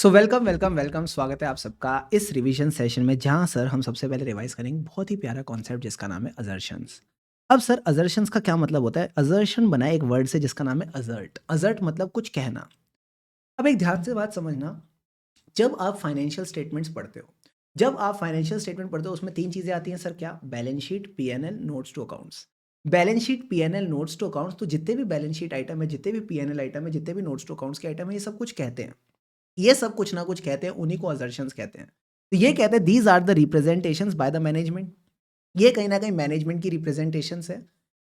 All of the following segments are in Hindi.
सो वेलकम वेलकम वेलकम स्वागत है आप सबका इस रिवीजन सेशन में जहां सर हम सबसे पहले रिवाइज करेंगे बहुत ही प्यारा कॉन्सेप्ट जिसका नाम है अजर्शंस। अब सर अजर्शंस का क्या मतलब होता है? अजर्शन बना है एक वर्ड से जिसका नाम है अजर्ट। अजर्ट मतलब कुछ कहना। अब एक ध्यान से बात समझना। जब आप फाइनेंशियल स्टेटमेंट्स पढ़ते हो, जब आप फाइनेंशियल स्टेटमेंट पढ़ते हो उसमें तीन चीजें आती हैं सर। क्या? Balance sheet, PNL, notes to accounts. Balance sheet, PNL, notes to accounts, तो जितने भी बैलेंस शीट आइटम है, जितने भी पीएनएल आइटम है, जितने भी नोट्स टू अकाउंट्स के आइटम है, ये सब कुछ कहते हैं। ये सब कुछ ना कुछ कहते हैं, उन्हीं को असर्शंस कहते हैं। तो ये कहते हैं these are the representations by the management. ये कहीं ना कहीं मैनेजमेंट की रिप्रेजेंटेशंस है,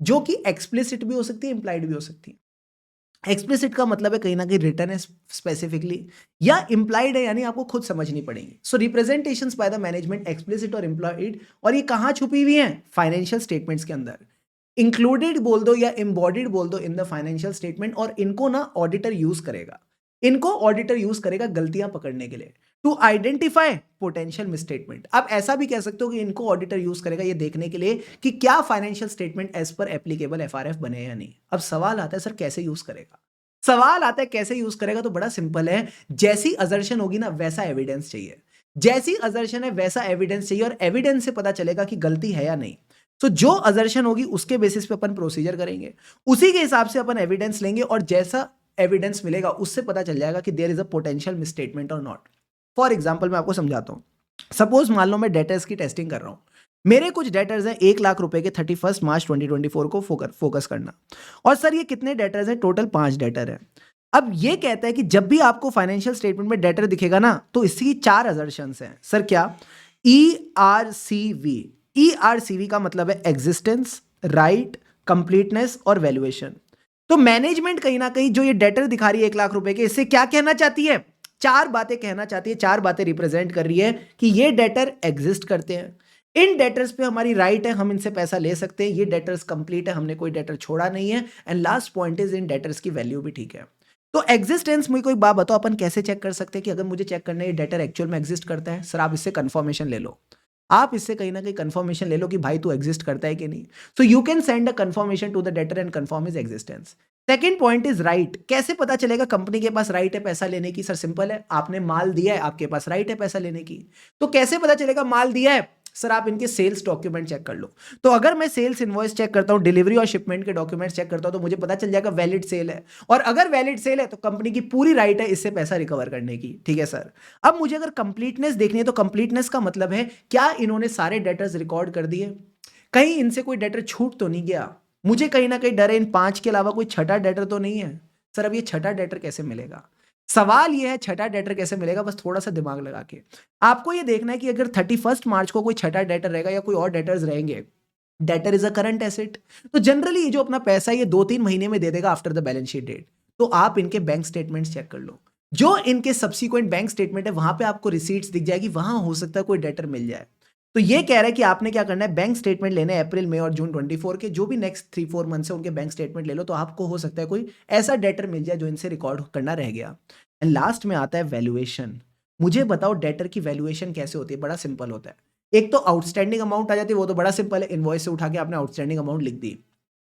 जो कि एक्सप्लिसिट भी हो सकती है, इंप्लाइड भी हो सकती है। एक्सप्लिसिट का मतलब है कहीं ना कहीं रिटर्न है स्पेसिफिकली, या इंप्लाइड है यानी आपको खुद समझनी पड़ेगी। So representations by the management, explicit और इंप्लॉइड, और ये कहाँ छुपी हुई हैं? फाइनेंशियल स्टेटमेंट्स के अंदर। इंक्लूडेड बोल दो या एम्बॉडीड बोल दो इन द फाइनेंशियल स्टेटमेंट, और इनको ना ऑडिटर यूज करेगा। इनको ऑडिटर यूज करेगा गलतियां पकड़ने के लिए, टू आइडेंटिफाई पोटेंशियल मिसस्टेटमेंट। आप ऐसा भी कह सकते हो कि इनको ऑडिटर यूज करेगा ये देखने के लिए कि क्या फाइनेंशियल स्टेटमेंट एज पर एप्लीकेबल एफआरएफ बने या नहीं। अब सवाल आता है सर कैसे यूज करेगा? सवाल आता है कैसे यूज करेगा, तो बड़ा सिंपल है। जैसी अजर्शन होगी ना वैसा एविडेंस चाहिए। जैसी अजर्शन है वैसा एविडेंस चाहिए, और एविडेंस से पता चलेगा कि गलती है या नहीं। तो जो अजर्शन होगी उसके बेसिस पे अपन प्रोसीजर करेंगे, उसी के हिसाब से अपन एविडेंस लेंगे, और जैसा एविडेंस मिलेगा उससे पता चल जाएगा कि there is a potential misstatement और नॉट। फॉर एग्जाम्पल मैं आपको समझाता हूं। सपोज मान लो मैं डेटर्स की टेस्टिंग कर रहा हूं। मेरे कुछ डेटर्स हैं 1 लाख रुपए के 31 मार्च 2024 को फोकस करना। और सर ये कितने डेटर्स हैं? टोटल 5 डेटर है। अब ये कहता है कि जब भी आपको फाइनेंशियल स्टेटमेंट में डेटर दिखेगा ना, तो इसकी 4 असर्शंस हैं सर। क्या? ERCV। ERCV का मतलब है एग्जिस्टेंस, राइट, कंप्लीटनेस और वैल्यूएशन। तो मैनेजमेंट कहीं ना कहीं जो ये डेटर दिखा रही है 1 लाख रुपए के, इससे क्या कहना चाहती है? 4 बातें कहना चाहती है, 4 बातें रिप्रेजेंट कर रही है कि ये डेटर एग्जिस्ट करते हैं, इन डेटर्स पे हमारी राइट है, हम इनसे पैसा ले सकते हैं, ये डेटर्स कंप्लीट है, हमने कोई डेटर छोड़ा नहीं है, and last point is in debtors की वैल्यू भी ठीक है। तो एग्जिस्टेंस में कोई बात बताओ, अपन कैसे चेक कर सकते हैं कि अगर मुझे चेक करना है ये डेटर एक्चुअल में एग्जिस्ट करता है? सर आप इससे कंफर्मेशन ले लो। आप इससे कहीं ना कहीं कंफर्मेशन ले लो कि भाई तू एग्जिस्ट करता है कि नहीं। So you can send a confirmation to the debtor and confirm his existence. Second point is right. कैसे पता चलेगा कंपनी के पास राइट है पैसा लेने की? सर सिंपल है, आपने माल दिया है, आपके पास राइट है पैसा लेने की। तो कैसे पता चलेगा माल दिया है? सर आप इनके सेल्स डॉक्यूमेंट चेक कर लो। तो अगर मैं सेल्स इनवॉइस चेक करता हूं, डिलीवरी और शिपमेंट के डॉक्यूमेंट चेक करता हूं, तो मुझे पता चल जाएगा वैलिड सेल है। और अगर वैलिड सेल है तो कंपनी की पूरी राइट है इससे पैसा रिकवर करने की। ठीक है सर। अब मुझे अगर कंप्लीटनेस देखनी है, तो कंप्लीटनेस का मतलब है क्या इन्होंने सारे डेटर्स रिकॉर्ड कर दिए, कहीं इनसे कोई डेटर छूट तो नहीं गया। मुझे कहीं ना कहीं डर है इन 5 के अलावा कोई छठा डेटर तो नहीं है। सर अब ये छठा डेटर कैसे मिलेगा? सवाल ये है छठा डेटर कैसे मिलेगा, बस थोड़ा सा दिमाग लगा के। आपको ये देखना है कि अगर 31 मार्च को कोई छठा डेटर रहेगा या कोई और डेटर्स रहेंगे, debtor is a current asset, तो जनरली ये जो अपना पैसा ये 2-3 महीने में दे देगा after the balance sheet date. तो आप इनके बैंक स्टेटमेंट्स चेक कर लो। जो इनके सब्सिक्वेंट बैंक स्टेटमेंट है वहां पे आपको रिसीट्स दिख जाएगी, वहां हो सकता है कोई डेटर मिल जाए। तो ये कह रहा है कि आपने क्या करना है, बैंक स्टेटमेंट लेने अप्रैल, मई और जून 24 के, जो भी नेक्स्ट 3-4 मंथ से उनके बैंक स्टेटमेंट ले लो, तो आपको हो सकता है कोई ऐसा डेटर मिल जाए जो इनसे रिकॉर्ड करना रह गया। एंड लास्ट में आता है वैल्यूएशन। मुझे बताओ डेटर की वैल्यूएशन कैसे होती है? बड़ा सिंपल होता है। एक तो आउटस्टैंडिंग अमाउंट आ जाती है, वो तो बड़ा सिंपल है, इनवॉइस से उठा के आपने आउटस्टैंडिंग अमाउंट लिख दी।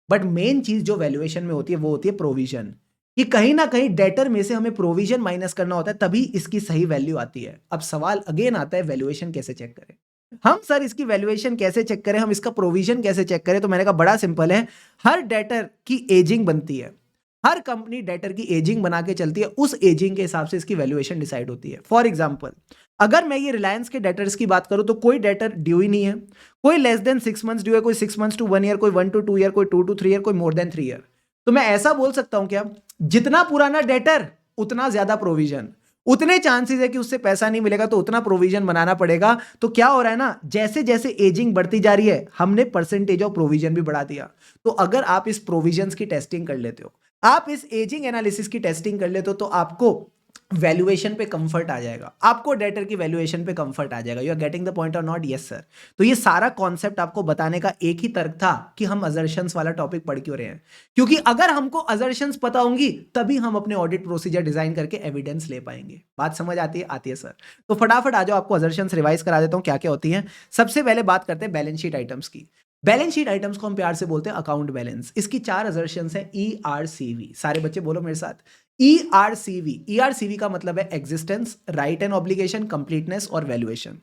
बट मेन चीज जो वैल्यूएशन में होती है वो होती है प्रोविजन, कि कहीं ना कहीं डेटर में से हमें प्रोविजन माइनस करना होता है, तभी इसकी सही वैल्यू आती है। अब सवाल अगेन आता है वैल्यूएशन कैसे चेक करें? हम सर इसकी वैल्यूएशन कैसे चेक करें, हम इसका प्रोविजन कैसे चेक करें? तो मैंने कहा बड़ा सिंपल है। हर डेटर की एजिंग बनती है, हर कंपनी डेटर की एजिंग बना के चलती है, उस एजिंग के हिसाब से इसकी वैल्यूएशन डिसाइड होती है। फॉर एग्जांपल अगर मैं ये रिलायंस के डेटर्स की बात करूं, तो कोई डेटर ड्यू ही नहीं है, कोई लेस देन 6 मंथ्स ड्यू है, कोई 6 मंथ्स टू 1 ईयर, कोई 1 to 2 ईयर, कोई 2 to 3 ईयर, कोई मोर देन 3 ईयर। तो मैं ऐसा बोल सकता हूं क्या, जितना पुराना डेटर उतना ज्यादा प्रोविजन, उतने चांसेस है कि उससे पैसा नहीं मिलेगा, तो उतना प्रोविजन बनाना पड़ेगा। तो क्या हो रहा है ना, जैसे जैसे एजिंग बढ़ती जा रही है हमने परसेंटेज ऑफ प्रोविजन भी बढ़ा दिया। तो अगर आप इस प्रोविजंस की टेस्टिंग कर लेते हो, आप इस एजिंग एनालिसिस की टेस्टिंग कर लेते हो, तो आपको वैल्यूएशन पे कंफर्ट आ जाएगा, आपको डेटर की वैल्यूएशन पे कंफर्ट आ जाएगा। You are getting the point or not? Yes sir. तो ये सारा कॉन्सेप्ट आपको बताने का एक ही तर्क था कि हम अजर्शंस वाला टॉपिक पढ़ क्यों रहे हैं, क्योंकि अगर हमको अजर्शंस पता होंगी तभी हम अपने ऑडिट प्रोसीजर डिजाइन करके एविडेंस ले पाएंगे। बात समझ आती है? आती है सर। तो फटाफट आ जाओ, आपको अजर्शंस रिवाइज करा देता हूं क्या क्या होती हैं। सबसे पहले बात करते हैं बैलेंस शीट आइटम्स की। बैलेंस शीट आइटम्स को हम प्यार से बोलते हैं अकाउंट बैलेंस। इसकी 4 असर्शंस है ERCV। सारे बच्चे बोलो मेरे साथ, ERCV का मतलब है existence, right and obligation, completeness और वैल्यूएशन।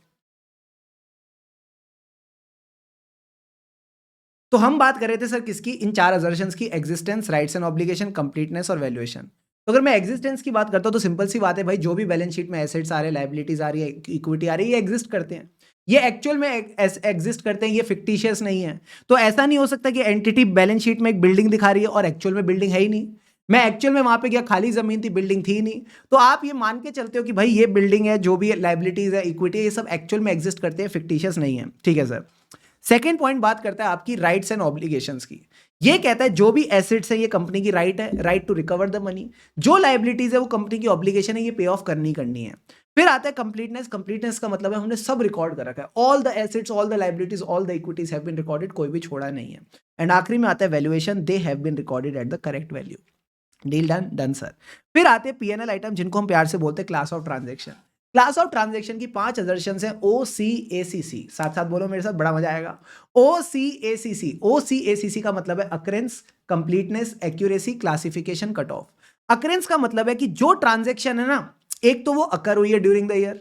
तो हम बात कर रहे थे सर किसकी, इन चार असर्शंस की, existence, rights and obligation, completeness और वैल्यूएशन। तो अगर मैं एग्जिस्टेंस की बात करता हूं तो सिंपल सी बात है भाई, जो भी बैलेंस शीट में एसेट्स आ रहे हैं, लायबिलिटीज आ रही है, इक्विटी आ रही है, ये एग्जिस्ट करते हैं, ये एक्चुअल में एग्जिस्ट करते हैं, ये फिक्टिशियस नहीं है। तो ऐसा नहीं हो सकता कि एंटिटी बैलेंस शीट में एक बिल्डिंग दिखा रही है और एक्चुअल में बिल्डिंग है ही नहीं। मैं एक्चुअल में वहां पे गया, खाली जमीन थी, बिल्डिंग थी ही नहीं। तो आप ये मान के चलते हो कि भाई ये बिल्डिंग है, जो भी लायबिलिटीज है, इक्विटी है, ये सब एक्चुअल में एग्जिस्ट करते हैं, फिक्टिशियस नहीं है। ठीक है सर। सेकेंड पॉइंट बात करता है आपकी राइट्स एंड ऑब्लिगेशंस की। ये कहता है जो भी एसेट्स है ये कंपनी की राइट है, right to recover the money. जो लायबिलिटीज है वो कंपनी की ऑब्लिगेशन है, ये पे ऑफ करनी करनी है। फिर आता है कंप्लीटनेस। कंप्लीटनेस का मतलब है हमने सब रिकॉर्ड कर रखा है, all the assets, all the liabilities, all the equities have been recorded, कोई भी छोड़ा नहीं है। एंड आखिरी में आता है valuation, they have been recorded at the correct value. Deal done, done sir. फिर आते हैं पीएनएल आइटम, जिनको हम प्यार से बोलते हैं class of transaction. Class of transaction की 5 असर्शंस हैं, OCACC। साथ साथ बोलो मेरे साथ, बड़ा मजा आएगा। OCACC। OCACC का मतलब है occurrence, completeness, accuracy, classification, cut off. Occurrence का मतलब है कि जो ट्रांजेक्शन है ना, एक तो वो अकर हुई है ड्यूरिंग द ईयर,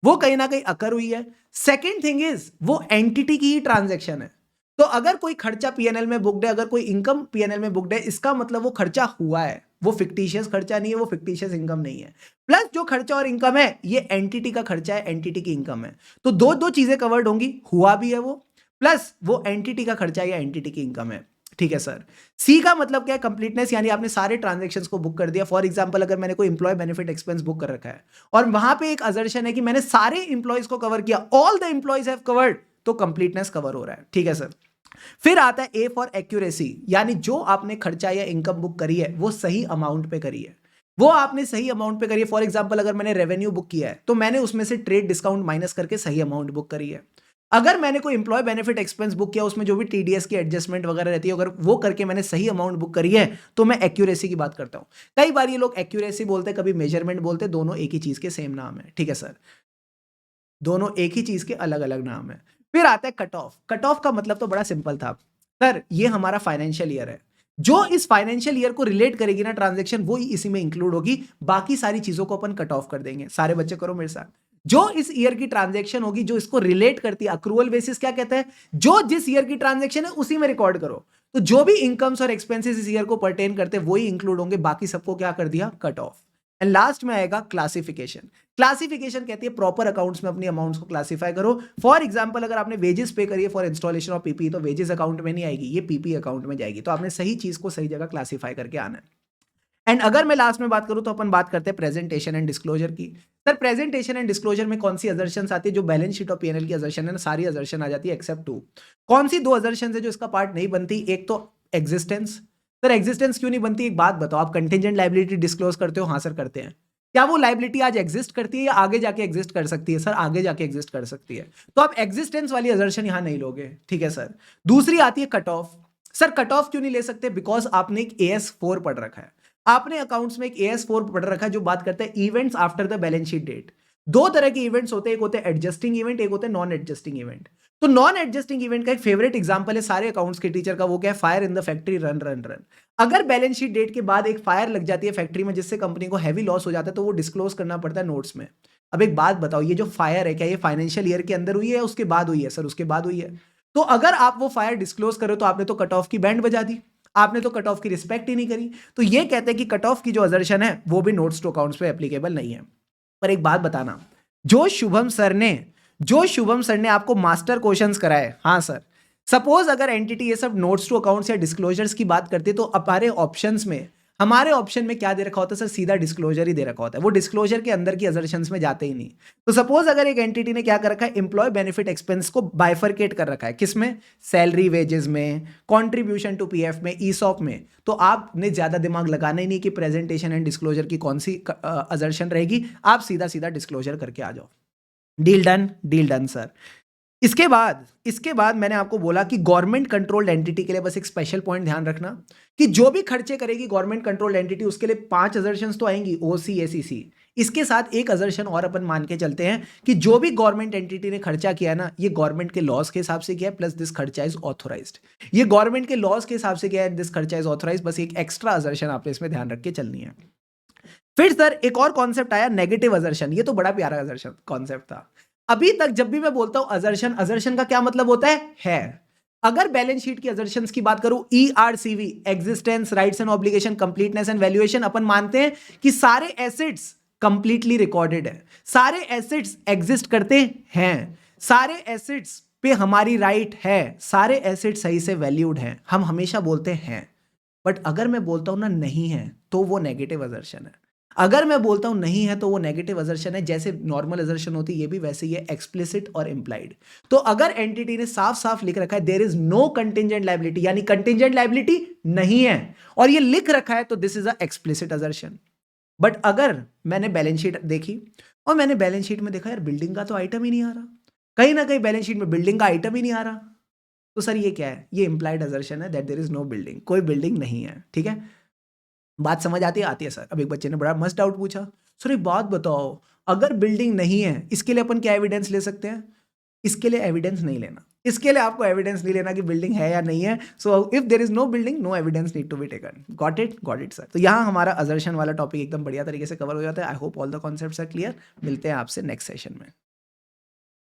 वो कहीं ना कहीं अकर हुई है। सेकेंड थिंग इज वो एंटिटी की ही ट्रांजेक्शन है। तो अगर कोई खर्चा पीएनएल में बुक्ड है, अगर कोई इनकम पीएनएल में बुक्ड है, इसका मतलब वो खर्चा हुआ है, वो फिक्टिशियस खर्चा नहीं है, वो फिक्टिशियस इनकम नहीं है। प्लस जो खर्चा और इनकम है ये एंटिटी का खर्चा है, एंटिटी की इनकम है। तो दो दो चीजें कवर्ड होंगी, हुआ भी है वो, प्लस वो एंटिटी का खर्चा या एंटिटी की इनकम है। ठीक है सर। सी का मतलब क्या है, कंप्लीटनेस, यानी आपने सारे ट्रांजेक्शंस को बुक कर दिया। फॉर एग्जांपल अगर मैंने कोई इंप्लॉय बेनिफिट एक्सपेंस बुक कर रखा है और वहां पे एक असर्शन है कि मैंने सारे इंप्लॉयज को कवर किया, all the employees have covered, तो कंप्लीटनेस कवर हो रहा है। ठीक है सर। फिर आता है ए फॉर एक्यूरेसी, यानी जो आपने खर्चा या इनकम बुक करी है वो सही अमाउंट पे करी है, वो आपने सही अमाउंट पे करी है। फॉर एग्जांपल अगर मैंने रेवेन्यू बुक किया है तो मैंने उसमें से ट्रेड डिस्काउंट माइनस करके सही अमाउंट बुक करी है। अगर मैंने कोई इंप्लॉय बेनिफिट एक्सपेंस बुक किया, उसमें जो भी टीडीएस की एडजस्टमेंट वगैरह रहती है, अगर वो करके मैंने सही अमाउंट बुक करी है, तो मैं एक्यूरेसी की बात करता हूं। कई बार ये लोग एक्यूरेसी बोलते हैं, कभी मेजरमेंट बोलते हैं, दोनों एक ही चीज के सेम नाम है। ठीक है सर, दोनों एक ही चीज के अलग अलग नाम है। फिर आता है कट ऑफ। कट ऑफ का मतलब तो बड़ा सिंपल था सर, ये हमारा फाइनेंशियल ईयर है, जो इस फाइनेंशियल ईयर को रिलेट करेगी ना ट्रांजैक्शन, वो ही इसी में इंक्लूड होगी, बाकी सारी चीजों को अपन कट ऑफ कर देंगे। सारे बच्चे करो मेरे साथ, जो इस ईयर की ट्रांजैक्शन होगी, जो इसको रिलेट करती है, अक्रूवल बेसिस क्या कहते हैं, जो जिस ईयर की ट्रांजैक्शन है उसी में रिकॉर्ड करो। तो जो भी इनकम्स और एक्सपेंसेस इस ईयर को पर्टेन करते हैं वही इंक्लूड होंगे, बाकी सबको क्या कर दिया, कट ऑफ। एंड लास्ट में आएगा क्लासिफिकेशन। क्लासिफिकेशन कहती है प्रॉपर अकाउंट्स में अपनी अमाउंट्स को क्लासिफाई करो। फॉर एग्जांपल अगर आपने वेजेस पे करी है फॉर इंस्टॉलेशन ऑफ पीपी, तो वेजेस अकाउंट में नहीं आएगी, ये पीपी अकाउंट में जाएगी। तो आपने सही चीज को सही जगह क्लासिफाई करके आना है। एंड अगर मैं लास्ट में बात करूं तो अपन बात करते हैं प्रेजेंटेशन एंड डिस्क्लोजर की। सर प्रेजेंटेशन एंड डिस्क्लोजर में कौन सी असर्शंस आती है, जो बैलेंस शीट और पीएनएल की असर्शन है ना, सारी असर्शन आ जाती है एक्सेप्ट 2। कौन सी 2 असर्शन है जो इसका पार्ट नहीं बनती, एक तो एग्जिस्टेंस। सर एग्जिस्टेंस क्यों नहीं बनती, एक बात बताओ, आप कंटिजेंट लायबिलिटी डिस्क्लोज करते हो, हाँ सर करते हैं। क्या वो लायबिलिटी आज एग्जिस्ट करती है या आगे जाके एग्जिस्ट कर सकती है, सर आगे जाके एग्जिस्ट कर सकती है। तो आप एग्जिस्टेंस वाली असर्शन यहां नहीं लोगे। ठीक है सर। दूसरी आती है cut off. Sir cut off क्यों नहीं ले सकते, बिकॉज आपने एक AS4 पढ़ रखा है, आपने अकाउंट्स में एक AS4 पढ़ रखा है जो बात करता है events after the balance sheet date. दो तरह के इवेंट्स होते हैं, एक होते हैं एडजस्टिंग इवेंट, एक होते हैं नॉन एडजस्टिंग इवेंट। तो नॉन एडजस्टिंग इवेंट का एक फेवरेट एग्जांपल है सारे अकाउंट्स के टीचर का, वो क्या है, fire in the factory run run run. अगर बैलेंस शीट डेट के बाद एक फायर लग जाती है फैक्ट्री में, जिससे कंपनी को हैवी लॉस हो जाता है, तो वो डिस्क्लोज करना पड़ता है नोट्स में। अब एक बात बताओ, ये जो फायर है, क्या ये फाइनेंशियल ईयर के अंदर हुई है, उसके बाद हुई है, सर उसके बाद हुई है। तो अगर आप वो फायर डिस्क्लोज करो तो आपने तो कट ऑफ की बैंड बजा दी, आपने तो कट ऑफ की रिस्पेक्ट ही नहीं करी। तो ये कहते हैं कि कट ऑफ की जो असर्शन है वो भी नोट्स टू अकाउंट्स पे एप्लीकेबल नहीं है। पर एक बात बताना, जो शुभम सर ने आपको मास्टर क्वेश्चंस कराए, हाँ सर, सपोज अगर एंटिटी ये सब नोट्स टू अकाउंट्स या डिस्क्लोजर्स की बात करती है, तो हमारे ऑप्शन में क्या दे रखा होता है सर, सीधा डिस्क्लोजर ही दे रखा होता है, वो डिस्क्लोजर के अंदर की असर्शंस में जाते ही नहीं। तो सपोज अगर एक एंटिटी ने क्या कर रखा है, एम्प्लॉय बेनिफिट एक्सपेंस को बाइफरकेट कर रखा है, किसमें, सैलरी वेजेस में, कंट्रीब्यूशन टू पीएफ में, ईसॉप में, तो आपने ज्यादा दिमाग लगाना ही नहीं कि प्रेजेंटेशन एंड डिस्क्लोजर की कौन सी असर्शन रहेगी, आप सीधा सीधा डिस्क्लोजर करके आ जाओ। Deal done sir. इसके बाद मैंने आपको बोला कि गवर्नमेंट कंट्रोल्ड एंटिटी के लिए बस एक स्पेशल पॉइंट ध्यान रखना कि जो भी खर्चे करेगी गवर्नमेंट कंट्रोल्ड एंटिटी, उसके लिए 5 असर्शंस तो आएंगी, OCACC। इसके साथ एक असर्शन और अपन मान के चलते हैं कि जो भी गवर्नमेंट एंटिटी ने खर्चा किया ना, ये गवर्नमेंट के लॉज के हिसाब से किया है, प्लस दिस खर्चा इज ऑथोराइज्ड। ये गवर्नमेंट के लॉज के हिसाब से किया है, दिस खर्चा इज ऑथोराइज्ड। बस एक एक्स्ट्रा असर्शन आपने इसमें ध्यान रख के चलनी है। फिर सर एक और कॉन्सेप्ट आया नेगेटिव असर्शन। ये तो बड़ा प्यारा असर्शन कॉन्सेप्ट था। अभी तक जब भी मैं बोलता हूं असर्शन, असर्शन का क्या मतलब होता है। अगर बैलेंस शीट की असर्शंस की बात करूं, ERCV, existence, rights and obligation, completeness and valuation, अपन मानते हैं कि सारे एसेट्स कंप्लीटली रिकॉर्डेड है, सारे एसेट्स एग्जिस्ट करते हैं, सारे एसेट्स पे हमारी राइट है, सारे एसेट्स सही से वैल्यूड हैं, हम हमेशा बोलते हैं। बट अगर मैं बोलता हूं ना नहीं है, तो वो नेगेटिव असर्शन है। अगर मैं बोलता हूं नहीं है तो वो नेगेटिव असर्शन है। जैसे नॉर्मल असर्शन होती है, ये भी वैसे ही है, एक्सप्लिसिट और इंप्लाइड। तो अगर एंटिटी ने साफ साफ लिख रखा है there is no contingent liability, यानी कंटिंजेंट लायबिलिटी नहीं है, और ये लिख रखा है, तो this is a explicit assertion. But अगर मैंने बैलेंस शीट देखी और मैंने बैलेंस शीट में देखा यार बिल्डिंग का तो आइटम ही नहीं आ रहा, कहीं ना कहीं बैलेंस शीट में बिल्डिंग का आइटम ही नहीं आ रहा, तो सर ये क्या है, ये इंप्लाइड असर्शन है that there is no building, कोई बिल्डिंग नहीं है। ठीक है, बात समझ आती है? आती है सर। अब एक बच्चे ने बड़ा मस्त डाउट पूछा, सर एक बात बताओ, अगर बिल्डिंग नहीं है इसके लिए अपन क्या एविडेंस ले सकते हैं? इसके लिए एविडेंस नहीं लेना, इसके लिए आपको एविडेंस नहीं लेना कि बिल्डिंग है या नहीं है। So if there is no building, no evidence need to be taken. Got it sir. तो यहाँ हमारा असर्शन वाला टॉपिक एकदम बढ़िया तरीके से कवर हो जाता है। I hope all the concepts are clear. मिलते हैं आपसे नेक्स्ट सेशन में।